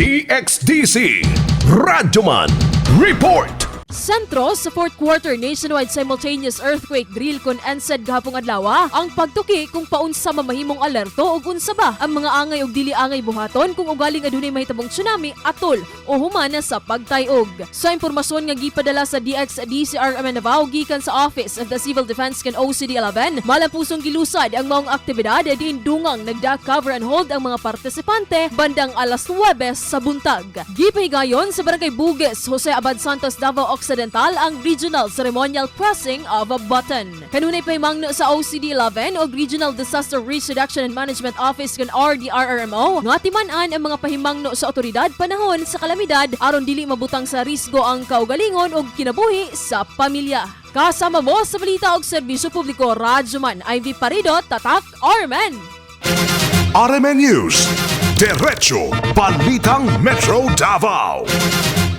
DXDC Radyoman Report. Sentro sa fourth quarter nationwide simultaneous earthquake drill kon ENSED gahapong adlaw ang pagtuki kung paunsa mamahimong alerto ug unsa ba ang mga angay ug dili angay buhaton kung ugaling adunay mahitabong tsunami, atol o humana sa pagtayog. Sa impormasyon nga gipadala sa DXDCRM Davao gikan sa Office of the Civil Defense kan OCD-11, malampusong gilusad ang maong aktibidad diin dungang nagda cover and hold ang mga partisipante bandang alas 9 sa buntag. Gipahigayon sa Barangay Buges, Jose Abad Santos, Davao Occidental ang regional ceremonial pressing of a button. Kanunay pahimangno sa OCD-11 o Regional Disaster Risk Reduction and Management Office kan RDRRMO nga timan-an ang mga pahimangno sa otoridad panahon sa kalamidad aron dili mabutang sa risgo ang kaugalingon ug kinabuhi sa pamilya. Kasama mo sa balita og serbisyo publiko, Radyoman Ivy Parido, Tatak, RMN. RMN News. Diretso Balitang Metro Davao.